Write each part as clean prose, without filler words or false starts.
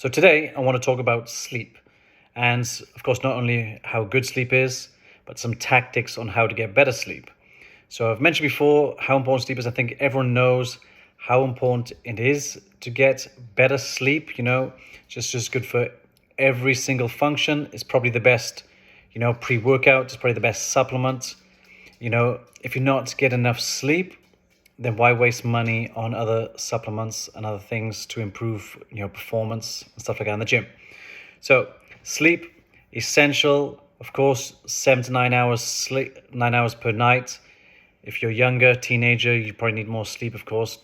So today I want to talk about sleep and of course not only how good sleep is, but some tactics on how to get better sleep. So I've mentioned before how important sleep is. I think everyone knows how important it is to get better sleep, just good for every single function. It's probably the best, pre-workout, it's probably the best supplement. If you're not getting enough sleep, then why waste money on other supplements and other things to improve performance and stuff like that in the gym? So sleep essential, of course. 7 to 9 hours sleep, 9 hours per night. If you're younger, teenager, you probably need more sleep, of course.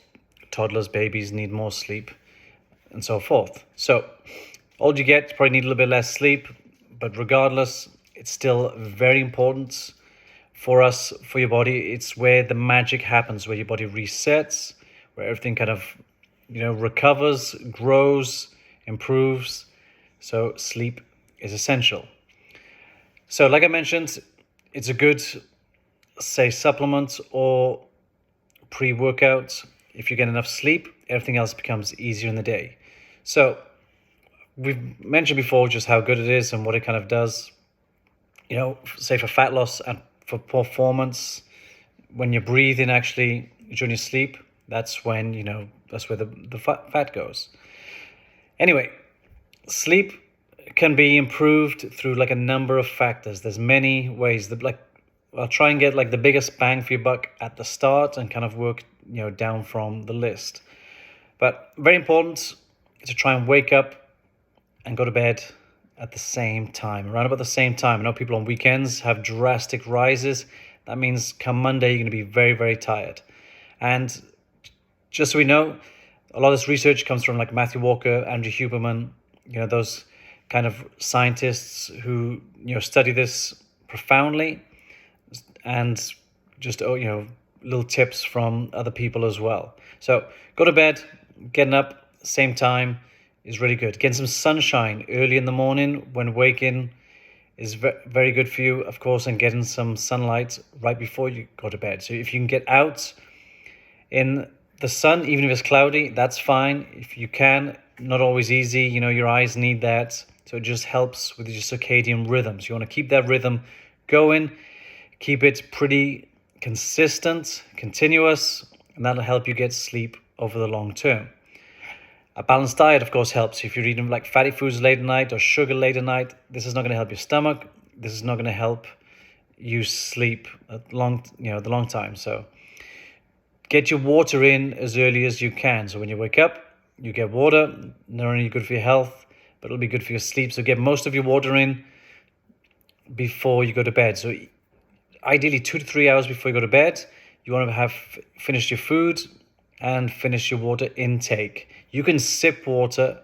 Toddlers, babies need more sleep, and so forth. So all you get, you probably need a little bit less sleep, but regardless, it's still very important for us, for your body. It's where the magic happens, where your body resets, where everything kind of, recovers, grows, improves. So sleep is essential. So like I mentioned, it's a good, say, supplement or pre-workout. If you get enough sleep, everything else becomes easier in the day. So we've mentioned before just how good it is and what it kind of does, say for fat loss and for performance. When you're breathing actually during your sleep, that's when, that's where the fat goes. Anyway, sleep can be improved through like a number of factors. There's many ways that I'll try and get like the biggest bang for your buck at the start and kind of work, down from the list. But very important to try and wake up and go to bed at the same time, around about the same time. I know people on weekends have drastic rises. That means come Monday, you're going to be very, very tired. And just so we know, a lot of this research comes from like Matthew Walker, Andrew Huberman, those kind of scientists who, study this profoundly, and just, little tips from other people as well. So go to bed, getting up, same time is really good. Getting some sunshine early in the morning when waking is very good for you, of course, and getting some sunlight right before you go to bed. So if you can get out in the sun, even if it's cloudy, that's fine. If you can, not always easy, your eyes need that. So it just helps with your circadian rhythms. You want to keep that rhythm going, keep it pretty consistent, continuous, and that'll help you get sleep over the long term. A balanced diet, of course, helps. If you're eating like fatty foods late at night or sugar late at night, this is not going to help your stomach. This is not going to help you sleep the long time. So get your water in as early as you can. So when you wake up, you get water. Not only good for your health, but it'll be good for your sleep. So get most of your water in before you go to bed. So ideally 2 to 3 hours before you go to bed, you want to have finished your food and finish your water intake. You can sip water,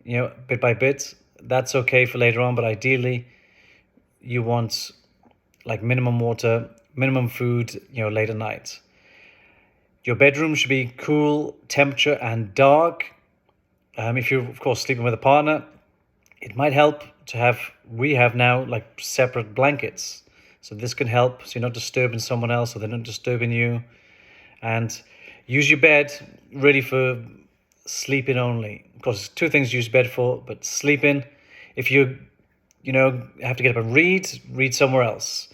bit by bit. That's okay for later on, but ideally you want like minimum water, minimum food, late at night. Your bedroom should be cool temperature and dark. If you're, of course, sleeping with a partner, it might help to have, we have now like separate blankets. So this can help, so you're not disturbing someone else or they're not disturbing you. And use your bed really for sleeping only. Of course, two things to use bed for, but sleeping. If you, have to get up and read somewhere else.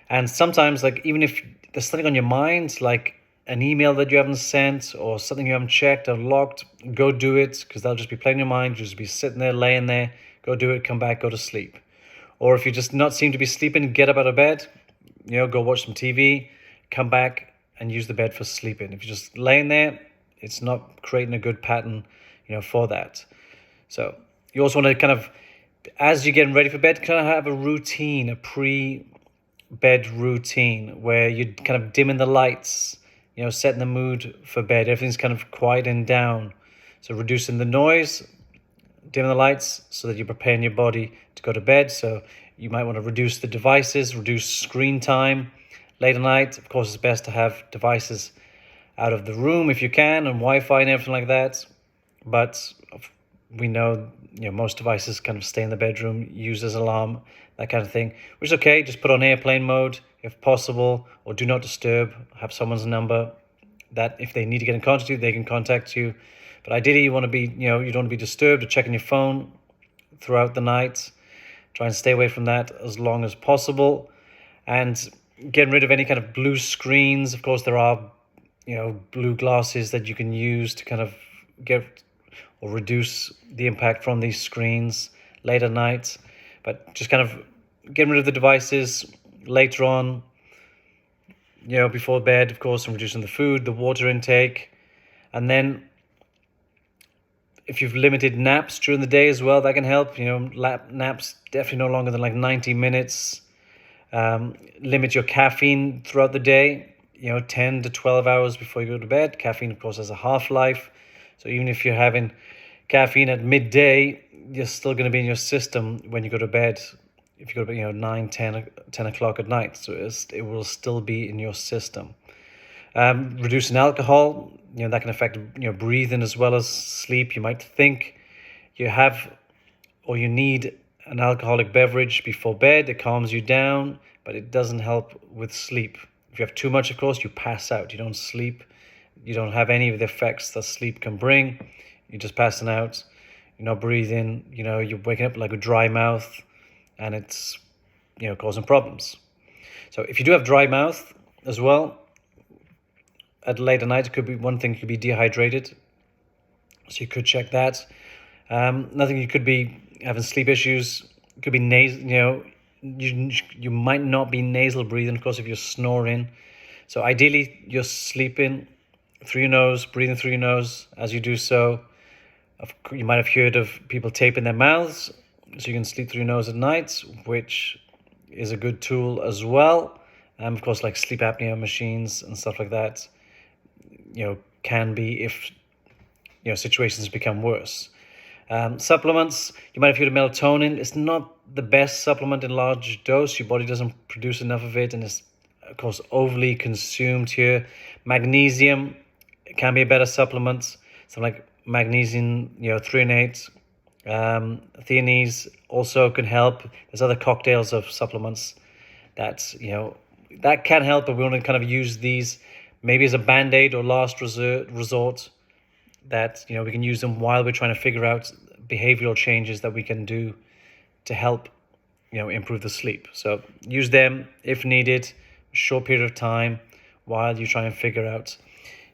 And sometimes, like, even if there's something on your mind, like an email that you haven't sent or something you haven't checked or locked, go do it, because that'll just be playing in your mind. You'll just be sitting there, laying there. Go do it, come back, go to sleep. Or if you just not seem to be sleeping, get up out of bed, go watch some TV, come back and use the bed for sleeping. If you're just laying there, it's not creating a good pattern, for that. So you also want to kind of, as you're getting ready for bed, kind of have a routine, a pre-bed routine where you're kind of dimming the lights, setting the mood for bed. Everything's kind of quieting down. So reducing the noise, dimming the lights so that you're preparing your body to go to bed. So you might want to reduce the devices, reduce screen time late at night. Of course, it's best to have devices out of the room if you can, and Wi-Fi and everything like that. But we know, most devices kind of stay in the bedroom, use as alarm, that kind of thing, which is okay. Just put on airplane mode if possible, or do not disturb. Have someone's number that if they need to get in contact with you, they can contact you. But ideally, you want to be, you don't want to be disturbed or checking your phone throughout the night. Try and stay away from that as long as possible, and getting rid of any kind of blue screens. Of course, there are, blue glasses that you can use to kind of get or reduce the impact from these screens late at night. But just kind of getting rid of the devices later on, before bed, of course, and reducing the food, the water intake. And then if you've limited naps during the day as well, that can help. Naps definitely no longer than like 90 minutes. Limit your caffeine throughout the day, 10 to 12 hours before you go to bed. Caffeine, of course, has a half-life. So even if you're having caffeine at midday, you're still going to be in your system when you go to bed. If you go to bed, 9, 10 o'clock at night. So it will still be in your system. Reducing alcohol, that can affect breathing as well as sleep. You might think you have or you need an alcoholic beverage before bed. It calms you down, but it doesn't help with sleep. If you have too much, of course, you pass out. You don't sleep. You don't have any of the effects that sleep can bring. You're just passing out. You're not breathing. You're waking up like a dry mouth, and it's causing problems. So if you do have dry mouth as well, at late at night, it could be one thing. Could be dehydrated, so you could check that. Nothing. You could be having sleep issues. It could be nasal. You might not be nasal breathing, of course, if you're snoring. So ideally, you're sleeping through your nose, breathing through your nose as you do so. You might have heard of people taping their mouths so you can sleep through your nose at night, which is a good tool as well. Of course, like sleep apnea machines and stuff like that, can be if, situations become worse. Supplements, you might have heard of melatonin. It's not the best supplement in large dose. Your body doesn't produce enough of it, and it's, of course, overly consumed here. Magnesium can be a better supplement. So like magnesium, threonate, theanines also can help. There's other cocktails of supplements that, that can help, but we want to kind of use these maybe as a band-aid or last resort, that, we can use them while we're trying to figure out behavioral changes that we can do to help, improve the sleep. So use them if needed, a short period of time while you try and figure out,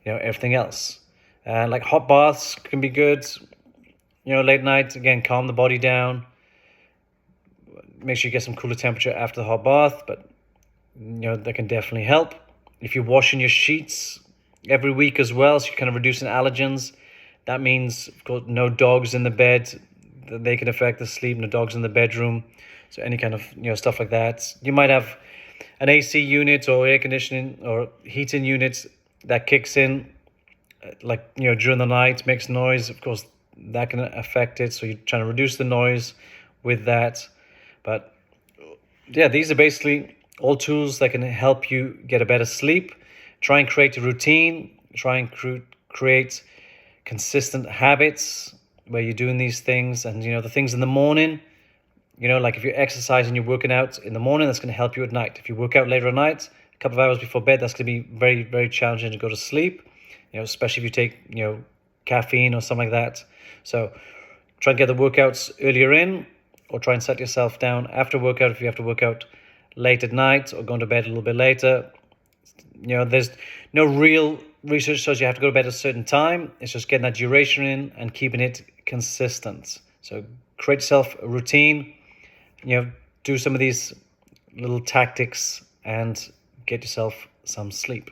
everything else. Like hot baths can be good, late night, again, calm the body down. Make sure you get some cooler temperature after the hot bath, but, that can definitely help. If you're washing your sheets every week as well, so you're kind of reducing allergens, that means, of course, no dogs in the bed. They can affect the sleep. No dogs in the bedroom. So any kind of, stuff like that. You might have an AC unit or air conditioning or heating unit that kicks in, like, during the night, makes noise. Of course, that can affect it. So you're trying to reduce the noise with that. But yeah, these are basically all tools that can help you get a better sleep. Try and create a routine. Try and create consistent habits where you're doing these things. And, the things in the morning, like if you're exercising, you're working out in the morning, that's going to help you at night. If you work out later at night, a couple of hours before bed, that's going to be very, very challenging to go to sleep, especially if you take, caffeine or something like that. So try and get the workouts earlier in, or try and set yourself down after workout if you have to work out late at night or going to bed a little bit later. There's no real research shows you have to go to bed at a certain time. It's just getting that duration in and keeping it consistent. So create yourself a routine, do some of these little tactics and get yourself some sleep.